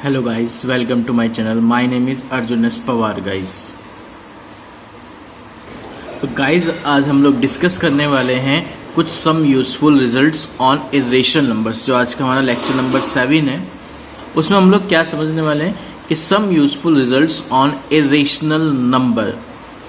Hello guys, welcome to my channel. My name is Arjun S Pawar guys. तो guys आज हम लोग डिस्कस करने वाले हैं कुछ some useful results on irrational numbers. जो आज का हमारा लेक्चर नंबर 7 है, उसमें हम लोग क्या समझने वाले हैं कि some useful results on irrational number,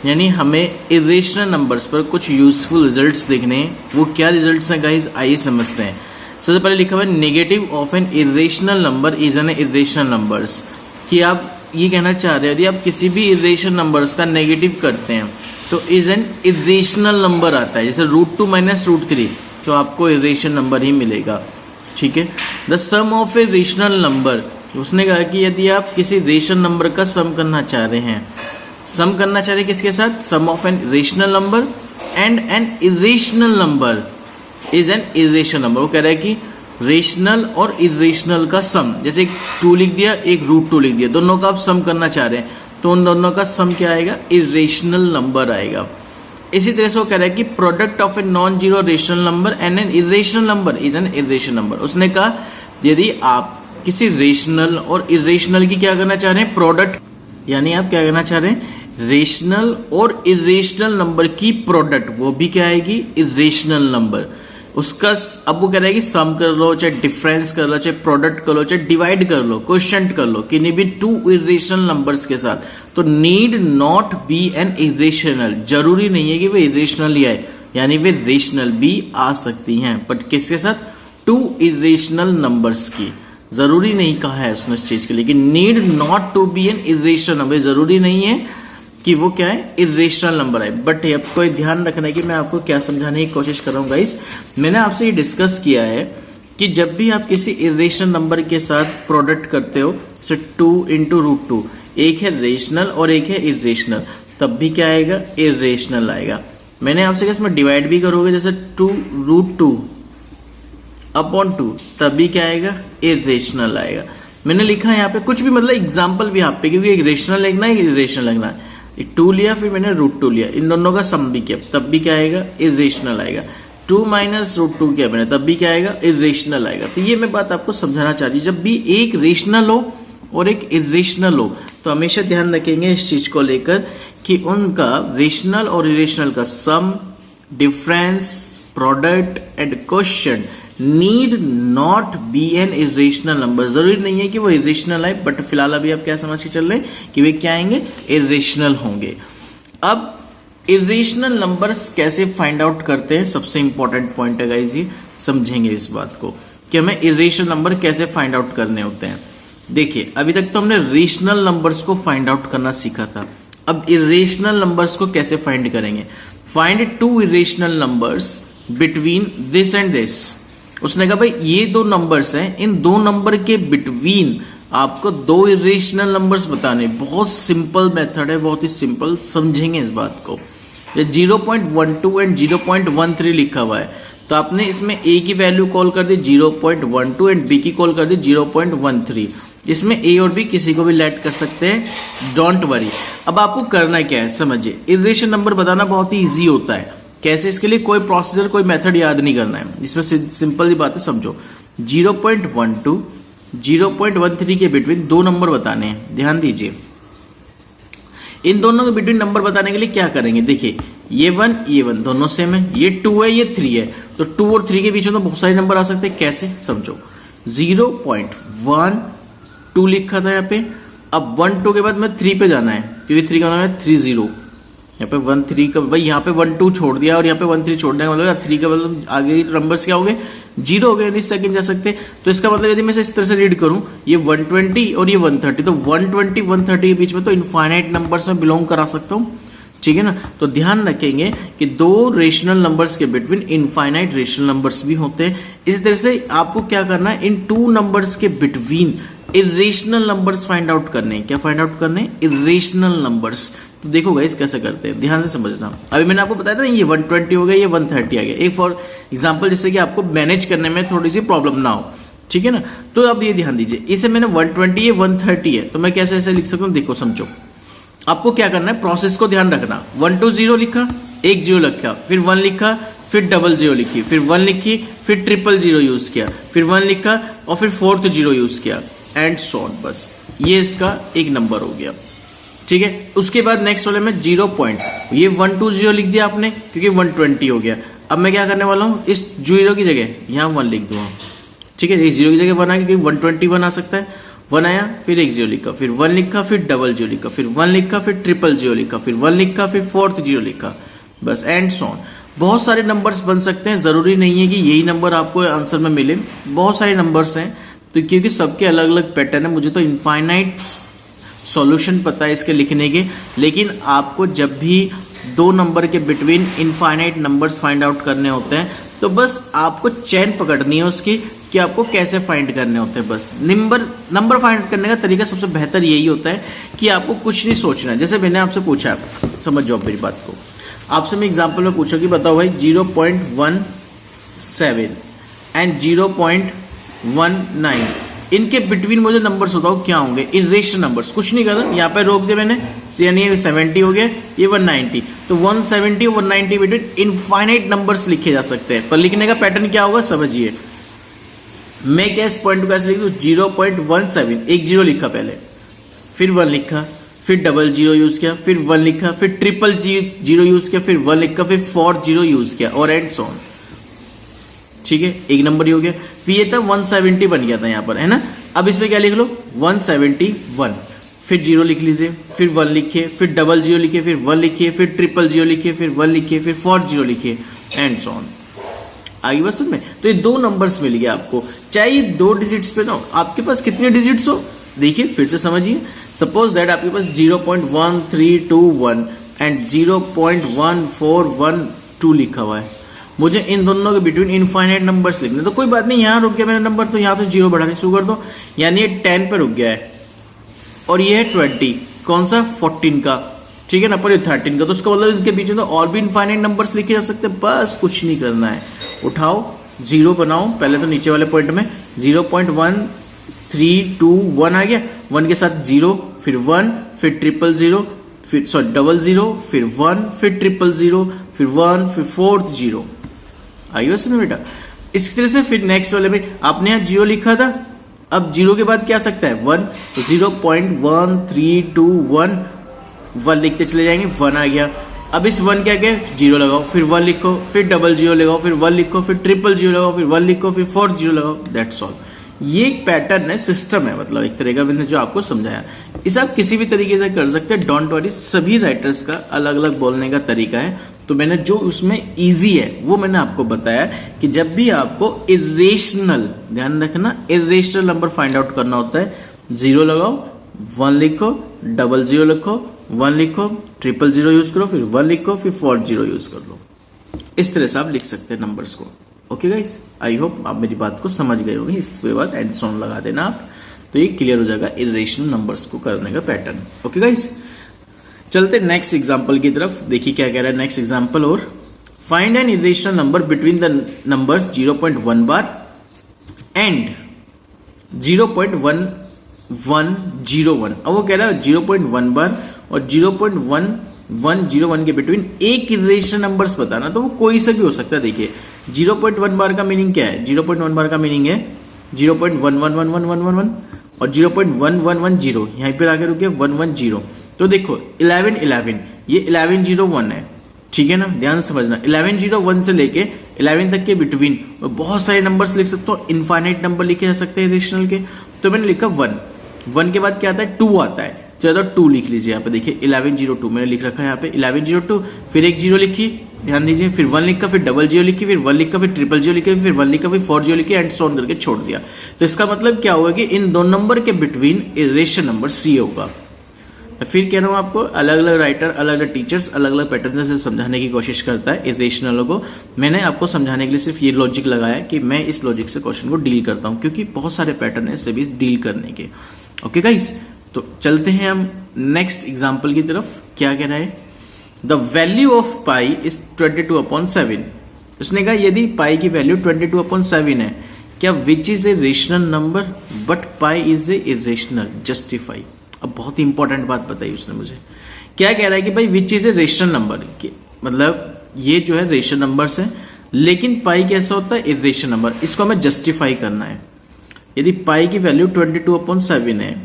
यानी हमें इरेशनल नंबर्स पर कुछ यूजफुल रिजल्ट्स देखने हैं। वो क्या रिजल्ट्स हैं गाइस, आइए समझते हैं। सबसे पहले लिखा हुआ है negative of N irrational number is an irrational numbers, कि आप ये कहना चाह रहे हैं यदि आप किसी भी इरेशनल नंबर्स का नेगेटिव करते हैं तो इज एन इरेशनल नंबर आता है। जैसे √2 - √3 तो आपको इरेशनल नंबर ही मिलेगा। ठीक है। The sum of a rational number, उसने कहा कि यदि आप किसी रेशनल नंबर का सम करना चाह रहे हैं, सम करना चाह रहे हैं किसके साथ, sum of an rational number and an irrational number is an irrational number. वो कह रहा है कि रेशनल और इरेशनल का सम, जैसे एक 2 लिख दिया, एक √2 लिख दिया, दोनों का आप सम करना चाह रहे हैं तो उन दोनों का सम क्या आएगा, इरेशनल नंबर आएगा। इसी तरह से वो कह रहा है कि product of a non zero rational number and an irrational number is an irrational number. उसने कहा यदि आप किसी रेशनल और इरेशनल की क्या करना चाह रहे हैं, प्रोडक्ट, यानी आप क्या करना चाह रहे हैं, रेशनल और इरेशनल नंबर की प्रोडक्ट, वो भी क्या आएगी, इरेशनल नंबर। उसका अब वो कह रहा है कि सम कर लो, चाहे डिफरेंस कर लो, चाहे प्रोडक्ट कर लो, चाहे डिवाइड कर लो, क्वोशिएंट कर लो, किन्हीं भी 2 इरेशनल नंबर्स के साथ, तो need not be an irrational, जरूरी नहीं है कि वे इरेशनल ही आए, यानी वे रेशनल भी आ सकती हैं, बट किसके साथ, 2 इरेशनल नंबर्स की। जरूरी नहीं कहा है उसने इस चीज के लिए कि need not to be an irrational number, जरूरी नहीं है कि वो क्या है, इरेशनल नंबर है। बट आपको ध्यान रखना है कि मैं आपको क्या समझाने की कोशिश कर रहा हूँ गाइस। मैंने आपसे ये डिस्कस किया है कि जब भी आप किसी इरेशनल नंबर के साथ प्रोडक्ट करते हो, जैसे 2 × √2, एक है रेशनल और एक है इरेशनल, तब भी क्या आएगा, इरेशनल आएगा। मैंने आपसे कहा इसमें डिवाइड भी करोगे, जैसे 2 √2 अपॉन 2, तब भी क्या आएगा, इरेशनल आएगा। मैंने लिखा है यहाँ पे कुछ भी, मतलब एग्जाम्पल भी यहाँ पे, क्योंकि एक रेशनल लिखना है, एक इरेशनल लिखना है। 2 लिया, फिर मैंने √2 लिया, इन दोनों का सम भी किया, तब भी क्या आएगा, इरेशनल आएगा। 2 - √2 किया मैंने, तब भी क्या आएगा, इरेशनल आएगा। तो ये मैं बात आपको समझाना चाह रही हूँ, जब भी एक रेशनल हो और एक इरेशनल हो तो हमेशा ध्यान रखेंगे इस चीज को लेकर कि उनका रेशनल और इरेशनल का sum, difference, product and quotient need not be an irrational number. जरूरी नहीं है कि वो इरेशनल आए, बट फिलहाल अभी आप क्या समझ के चल रहे हैं कि वे क्या आएंगे, इरेशनल होंगे। अब इरेशनल नंबर्स कैसे फाइंड आउट करते हैं, सबसे इंपॉर्टेंट पॉइंट है गाइस, ये समझेंगे इस बात को कि हमें इरेशनल नंबर कैसे फाइंड आउट करने होते हैं। देखिए अभी तक तो हमने रेशनल नंबर्स को फाइंड आउट करना सीखा था, अब इरेशनल नंबर्स को कैसे फाइंड करेंगे। Find 2 irrational numbers between this and this. उसने कहा भाई ये 2 नंबर्स हैं, इन 2 नंबर के बिटवीन आपको 2 इरेशनल नंबर्स बताने। बहुत सिंपल मेथड है, बहुत ही सिंपल, समझेंगे इस बात को। 0.12 एंड 0.13 लिखा हुआ है, तो आपने इसमें a की वैल्यू कॉल कर दी 0.12 एंड b की कॉल कर दी 0.13। इसमें a और b किसी को भी लेट कर सकते हैं, डोंट वरी। अब आपको करना क्या है, समझिए, इरेशनल नंबर बताना बहुत ही ईजी होता है। कैसे, इसके लिए कोई प्रोसीजर, कोई मेथड याद नहीं करना है, इसमें सिंपल सी बात है, समझो। 0.12 0.13 के बिटवीन 2 नंबर बताने हैं, ध्यान दीजिए। इन दोनों के बिटवीन नंबर बताने के लिए क्या करेंगे, देखिए ये 1 दोनों सेम है, ये 2 है, ये 3 है, तो 2 और 3 के बीच में तो बहुत सारे नंबर आ सकते हैं। कैसे, समझो। 0.12 लिखा था यहाँ पे, अब 1 2 के बाद में 3 पे जाना है, क्योंकि 3 का नाम है 30। यहाँ पे 1 3 का, भाई यहाँ पे 1 2 छोड़ दिया और यहाँ पे 1 3 छोड़ दिया, मतलब 3 का मतलब आगे नंबर्स क्या हो गए, 0 हो गए, नहीं सेकंड जा सकते। तो इसका मतलब यदि मैं इस तरह से रीड करूं, ये 120 और ये 130, तो 120 130 के बीच में तो इनफाइनाइट नंबर्स में बिलोंग करा सकता हूं, ठीक है ना। तो ध्यान रखेंगे कि 2 रेशनल नंबर्स के बिटवीन इनफाइनाइट रेशनल नंबर्स भी होते हैं। इस तरह से आपको क्या करना है, इन 2 नंबर्स के between irrational numbers find out करने हैं। क्या फाइंड आउट करने हैं, इरेशनल नंबर्स। तो देखो गाइस कैसे करते हैं, ध्यान से समझना। अभी मैंने आपको बताया था ये 120 हो गया, ये 130 आ गया, एक फॉर एग्जांपल, जिससे कि आपको मैनेज करने में थोड़ी सी प्रॉब्लम ना हो, ठीक है ना। तो अब ये ध्यान दीजिए, इसे मैंने 120 ये 130 है, तो मैं कैसे ऐसे लिख सकता हूँ, देखो समझो। आपको क्या करना है, प्रोसेस को ध्यान रखना। 1 2 0 लिखा, 1 0 लिखा, फिर 1 लिखा, फिर 00 लिखी, फिर 1 लिखी, फिर 000 यूज किया, फिर 1 लिखा और फिर 4th 0 यूज किया। And so on. बस ये इसका एक नंबर हो गया, ठीक है। उसके बाद नेक्स्ट वाले में 0 पॉइंट, ये 120 लिख दिया आपने क्योंकि 120 हो गया। अब मैं क्या करने वाला हूं, इस 0 की जगह यहां 1 लिख दूंगा, ठीक है। 0 की जगह 1 आ गया क्योंकि 121 आ सकता है। 1 आया, फिर एक 0 लिखा, फिर 1 लिखा, फिर डबल 0 लिखा, फिर 1 लिखा, फिर ट्रिपल 0 लिखा, फिर 1 लिखा, फिर फोर्थ 0 लिखा, बस एंड सो ऑन। बहुत सारे नंबर्स बन सकते हैं, जरूरी नहीं है कि यही नंबर आपको आंसर में मिले, बहुत सारे नंबर्स हैं। तो क्योंकि सबके अलग अलग पैटर्न है, मुझे तो इनफाइनाइट सॉल्यूशन पता है इसके लिखने के, लेकिन आपको जब भी 2 नंबर के between infinite numbers find out करने होते हैं तो बस आपको चैन पकड़नी है उसकी कि आपको कैसे फाइंड करने होते हैं। बस नंबर फाइंड करने का तरीका सबसे बेहतर यही होता है कि आपको कुछ नहीं सोचना है। जैसे मैंने आपसे पूछा, समझ जाओ मेरी बात को, आपसे मैं एग्जांपल में पूछा कि बताओ भाई 0.17 एंड 0.19 इनके बिटवीन मुझे नंबर्स बताओ क्या होंगे, इरेशनल नंबर्स। कुछ नहीं करना, यहाँ पे रोक दिया मैंने, यानी 70 हो गया, ये 190, तो 170 और 190 बिटवीन इनफाइनाइट नंबर्स लिखे जा सकते हैं। पर लिखने का पैटर्न क्या होगा समझिए, मैं क्या इस पॉइंट को कैसे लिख दूं, 0.17, एक 0 लिखा पहले, फिर 1 लिखा, फिर डबल 0 यूज किया, फिर 1 लिखा, फिर ट्रिपल 0 यूज किया, फिर 1 लिखा, फिर 4 0 यूज किया और एंड सो ऑन, ठीक है। एक नंबर ही हो गया। फिर ये था 170 बन गया था यहाँ पर, है ना। अब इसमें क्या लिख लो, 171, फिर 0 लिख लीजिए, फिर 1 लिखिए, फिर डबल 0 लिखिए, फिर 1 लिखिए, फिर ट्रिपल 0 लिखिए, फिर 1 लिखिए, फिर 4 0 लिखिए एंड सो ऑन। आगे बस में तो ये 2 नंबर्स मिल गया आपको, चाहे ये 2 डिजिट्स पे ना हो, आपके पास कितने डिजिट्स हो देखिए फिर से समझिए। सपोज दैट आपके पास 0.1321 एंड 0.1412 लिखा हुआ है, मुझे इन दोनों के बिटवीन इनफाइनाइट नंबर्स लिखने, तो कोई बात नहीं, यहां रुक गया मेरा नंबर, तो यहां पे 0 बढ़ाने शुरू कर दो, यानी ये 10 पे रुक गया है और ये है 20, कौन सा 14 का, ठीक है ना, पर ये 13 का, तो उसका मतलब इनके बीच में तो और भी इनफाइनाइट नंबर्स लिखे जा सकते हैं। बस कुछ नहीं करना है, उठाओ 0 बनाओ, पहले तो नीचे वाले पॉइंट में 0.1321 आ गया, 1 के साथ 0, फिर 1, फिर ट्रिपल 0, फिर सॉरी डबल 0, फिर 1, फिर ट्रिपल 0, फिर 1, फिर फोर्थ 0। आइए बस ना बेटा, इस तरह से फिर नेक्स्ट वाले में आपने यहाँ 0 लिखा था, अब 0 के बाद क्या आ सकता है 1, तो 0.1321 1 लिखते चले जाएंगे, 1 आ गया। अब इस 1 क्या क्या 0 लगाओ, फिर 1 लिखो, फिर डबल 0 लगाओ, फिर 1 लिखो, फिर ट्रिपल 0 लगाओ, फिर 1 लिखो, फिर 4 0 लगाओ, दैट्स ऑल। ये एक पैटर्न है, सिस्टम है, मतलब एक तरह का मैंने जो आपको समझाया, इसे आप किसी भी तरीके से कर सकते हैं, डोंट वरी। सभी राइटर्स का अलग अलग बोलने का तरीका है, तो मैंने जो उसमें इजी है वो मैंने आपको बताया कि जब भी आपको इरेशनल, ध्यान रखना, इरेशनल नंबर फाइंड आउट करना होता है, 0 लगाओ, 1 लिखो, डबल 0 लिखो, 1 लिखो, ट्रिपल 0 यूज करो, फिर 1 लिखो, फिर 4 0 यूज कर लो। इस तरह से आप लिख सकते हैं नंबर्स को। ओके गाइस, आई होप आप मेरी बात को समझ गए होंगे। इसके बाद एंड सो ऑन लगा देना आप, तो ये क्लियर हो जाएगा इरेशनल नंबर्स को करने का पैटर्न। ओके गाइस, चलते नेक्स्ट एग्जांपल की तरफ। देखिए क्या कह रहा है नेक्स्ट एग्जांपल, और find N irrational number between the numbers 0.1 bar and 0.1101। अब वो कह रहा है 0.1 बार और 0.1101 के बिटवीन एक इरेशनल नंबर्स बताना, तो वो कोई सा भी हो सकता है। देखिए 0.1 बार का मीनिंग क्या है, 0.1 बार का मीनिंग है 0.111111 और 0.1110, यहीं पर आगे रुके 110। तो देखो 1111, ये 1101 है, ठीक है ना, ध्यान से समझना। 1101 से लेके 11 तक के बिटवीन बहुत सारे नंबर्स लिख सकते हो, इनफाइनाइट नंबर लिखे जा सकते हैं इरेशनल के। तो मैंने लिखा 1 के बाद क्या आता है 2 आता है, चलो 2 लिख लीजिए यहाँ पे। देखिए 1102 मैंने लिख रखा है यहाँ पे 1102, फिर एक 0 लिखी, ध्यान दीजिए, फिर 1 लिखा, फिर डबल 0 लिखी, फिर 1 लिखा, फिर ट्रिपल 0 लिखी, फिर 1 लिखा, फिर 4 0 लिखी एंड सो ऑन करके छोड़ दिया। तो इसका मतलब क्या होगा कि इन 2 नंबर के बिटवीन इरेशनल नंबर C होगा। फिर कह रहा हूं आपको, अलग अलग राइटर, अलग अलग टीचर्स अलग अलग पैटर्न से समझाने की कोशिश करता है इरेशनल को। मैंने आपको समझाने के लिए सिर्फ ये लॉजिक लगाया कि मैं इस लॉजिक से क्वेश्चन को डील करता हूं, क्योंकि बहुत सारे पैटर्न है भी डील करने के। ओके गाइस, तो चलते हैं हम नेक्स्ट एग्जांपल की तरफ। क्या कह रहा है, the value of pi is 22/7। उसने कहा यदि पाई की वैल्यू 22/7 है, क्या which is a rational number but pi is a irrational, justify. अब बहुत ही इंपॉर्टेंट बात बताई उसने मुझे। क्या कह रहा है कि भाई which is a rational number, मतलब ये जो है रेशनल नंबर्स है, लेकिन पाई कैसा होता है इरेशनल नंबर, इसको हमें जस्टिफाई करना है। यदि पाई की वैल्यू 22/7 है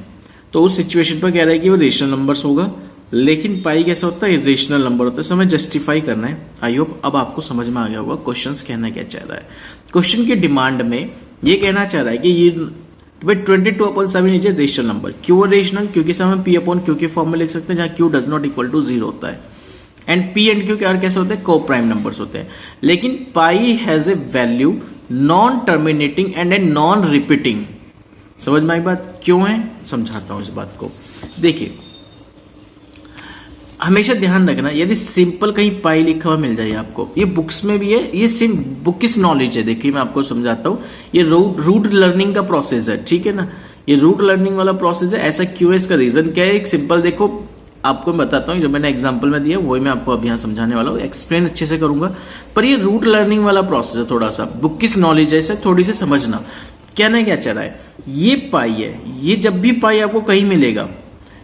तो उस सिचुएशन पर कह रहा है कि वो रेशनल नंबर्स होगा, लेकिन पाई कैसा होता है, इरेशनल नंबर होता है। सो हमें जस्टिफाई करना है। आई होप अब आपको समझ में आ गया होगा क्वेश्चन कहना क्या चाह रहा है। क्वेश्चन की डिमांड में ये कहना चाह रहा है कि ये भाई 22/7 इज ए रेशनल नंबर। क्यों रेशनल? क्योंकि हम पी अपॉन क्यू के फॉर्म में लिख सकते हैं जहां Q does not equal to 0 होता है, एंड पी एंड क्यू के कैसे होते हैं, को प्राइम नंबर्स होते हैं। लेकिन pi has a value non terminating and a non repeating. समझ में आई बात? क्यों है समझाता हूं इस बात को। देखिए हमेशा ध्यान रखना, यदि सिंपल कहीं पाई लिखा हुआ मिल जाए आपको, ये बुक्स में भी है, ये बुक किस नॉलेज है, देखिए मैं आपको समझाता हूं। ये रूट लर्निंग का प्रोसेस है, ठीक है ना, ये रूट लर्निंग वाला प्रोसेस है। ऐसा क्यों है, इसका रीजन क्या है, एक सिंपल देखो आपको मैं बताता हूँ। जो मैंने एग्जांपल में दिया वही मैं आपको अब यहाँ समझाने वाला हूँ, एक्सप्लेन अच्छे से करूंगा। पर ये रूट लर्निंग वाला प्रोसेस है, थोड़ा सा बुक किस नॉलेज है इसे थोड़ी सी समझना। कहना क्या चाह रहा है, ये पाई है, ये जब भी पाई आपको कहीं मिलेगा,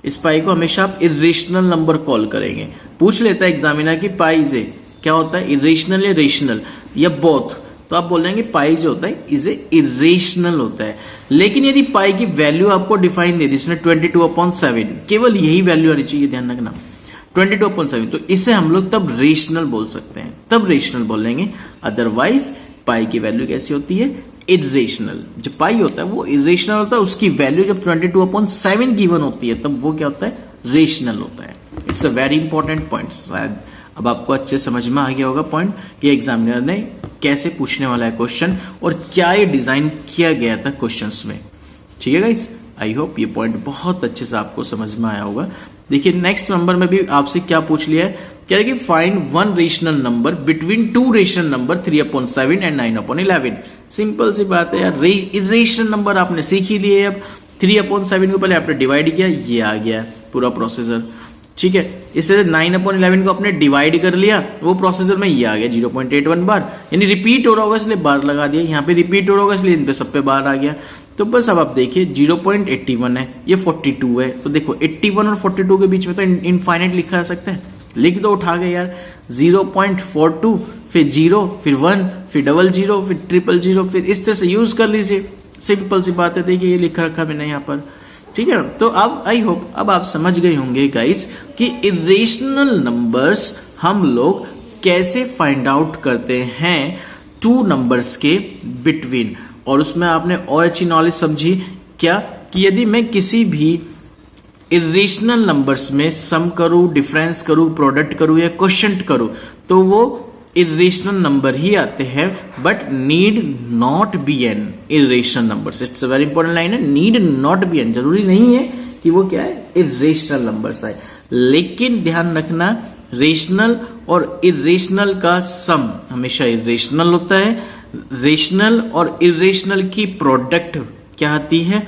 इस पाई को हमेशा आप इरेशनल नंबर कॉल करेंगे। पूछ लेता है एग्जामिनर कि पाई से क्या होता है, इरेशनल या रेशनल या बोथ, तो आप बोल देंगे पाई जो होता है इज इरेशनल होता है। लेकिन यदि पाई की वैल्यू आपको डिफाइन दे दी इसने 22/7, केवल यही वैल्यू आनी चाहिए, ध्यान रखना 22/7, तो इसे हम लोग तब रेशनल बोल सकते हैं, तब रेशनल बोल लेंगे। अदरवाइज पाई की वैल्यू कैसी होती है, इरेशनल। जो पाई होता है वो इरेशनल होता है, उसकी वैल्यू जब 22/7 गिवन होती है तब वो क्या होता है, रेशनल होता है। It's a very important point. शायद अब आपको अच्छे समझ में आ गया होगा पॉइंट कि एग्जामिनर ने कैसे पूछने वाला है क्वेश्चन और क्या ये डिजाइन किया गया था क्वेश्चंस में। ठीक है गाइस, आई होप ये पॉइंट बहुत अच्छे से आपको समझ में आया होगा। देखिए नेक्स्ट नंबर में भी आपसे क्या पूछ लिया है, क्या है कि find one rational number between two rational number 3/7 and 9/11। Simple सी बात है यार, इरेशनल नंबर आपने सीख ही लिए। अब 3/7 को पहले आपने डिवाइड किया, ये आ गया पूरा प्रोसीजर, ठीक है। इससे 9/11 को आपने डिवाइड कर लिया, वो प्रोसीजर में ये आ गया 0.81 बार, यानी रिपीट हो रहा होगा इसलिए बार लगा दिया, यहाँ पे रिपीट हो रहा होगा इसलिए इन पे सब पे बार आ गया। तो बस अब आप देखिए 0.81 है, ये 42 है, तो देखो 81 और 42 के बीच में तो इनफाइनाइट लिखा जा सकता है, लिख दो उठा गए यार। 0.42 फिर 0 फिर 1 फिर 00 फिर 000, फिर इस तरह से यूज कर लीजिए, सिंपल सी बात है। देखिए ये लिखा रखा मैंने यहाँ पर, ठीक है ना। तो अब आई होप अब आप समझ गए होंगे गाइस कि इरेशनल नंबर्स हम लोग कैसे फाइंड आउट करते हैं टू नंबर्स के बिटवीन। और उसमें आपने और अच्छी नॉलेज समझी क्या, कि यदि मैं किसी भी इरेशनल नंबर्स में सम करूं, डिफरेंस करूं, प्रोडक्ट करूं या क्वोशिएंट करूं, तो वो इरेशनल नंबर ही आते हैं, but need not be an irrational numbers. It's a very important line है, नीड नॉट बी एन, जरूरी नहीं है कि वो क्या है, इरेशनल नंबर्स आए। लेकिन ध्यान रखना रेशनल और इरेशनल का सम हमेशा इरेशनल होता है। रेशनल और इरेशनल की प्रोडक्ट क्या आती है,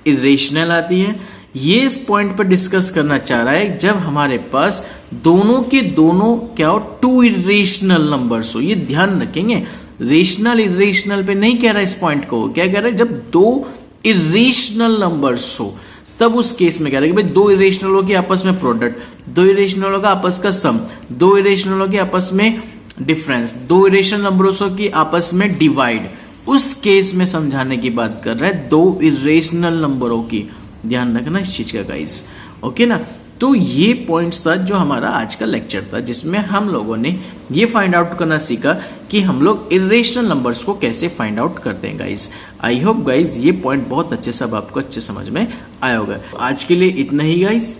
इरेशनल आती है। ये इस पॉइंट पर डिस्कस करना चाह रहा है जब हमारे पास दोनों के दोनों क्या हो, टू इरेशनल नंबर्स हो। ये ध्यान रखेंगे, रेशनल इरेशनल पे नहीं कह रहा इस पॉइंट को, क्या कह रहा है, जब दो इरेशनल नंबर्स हो तब उस केस में कह रहा है कि भाई दो इरेशनलों के आपस में प्रोडक्ट, दो इरेशनलों का आपस का सम, दो इरेशनलों के आपस में डिफरेंस, दो इरेशनल नंबरों की आपस में डिवाइड, उस केस में समझाने की बात कर रहा है, दो इरेशनल नंबरों की। ध्यान रखना इस चीज का गाइस, ओके ना। तो ये पॉइंट्स था जो हमारा आज का लेक्चर था, जिसमें हम लोगों ने ये फाइंड आउट करना सीखा कि हम लोग इरेशनल नंबर्स को कैसे फाइंड आउट करते हैं गाइस। आई होप गाइस ये पॉइंट बहुत अच्छे से आपको अच्छे समझ में आया होगा। आज के लिए इतना ही गाइस,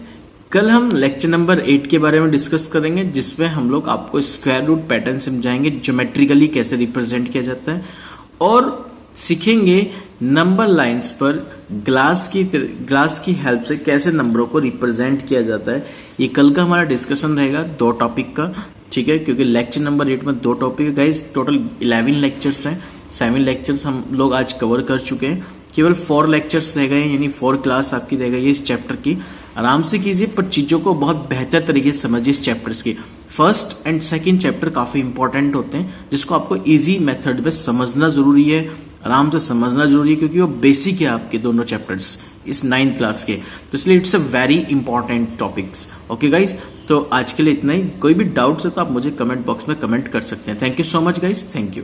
कल हम लेक्चर नंबर 8 के बारे में डिस्कस करेंगे, जिसमें हम लोग आपको स्क्वायर रूट पैटर्न समझाएंगे, ज्योमेट्रिकली कैसे रिप्रेजेंट किया जाता है, और सीखेंगे नंबर लाइंस पर ग्लास की हेल्प से कैसे नंबरों को रिप्रेजेंट किया जाता है। ये कल का हमारा डिस्कशन रहेगा 2 टॉपिक का, ठीक है, क्योंकि लेक्चर नंबर 8 में 2 टॉपिक है गाइस। टोटल 11 लेक्चर्स हैं, 7 लेक्चर्स हम लोग आज कवर कर चुके हैं, केवल 4 लेक्चर्स रह गए, यानी 4 क्लास आपकी रह गई है इस चैप्टर की। आराम से कीजिए, पर चीज़ों को बहुत बेहतर तरीके से समझिए इस चैप्टर्स की। फर्स्ट एंड सेकंड चैप्टर काफ़ी इंपॉर्टेंट होते हैं, जिसको आपको इजी मेथड में समझना ज़रूरी है, आराम से समझना जरूरी है, क्योंकि वो बेसिक है आपके दोनों चैप्टर्स इस 9th क्लास के, तो इसलिए it's a very important topics. Okay guys, तो आज के लिए इतना ही। कोई भी डाउट्स है तो आप मुझे कमेंट बॉक्स में कमेंट कर सकते हैं। Thank you so much guys, thank you.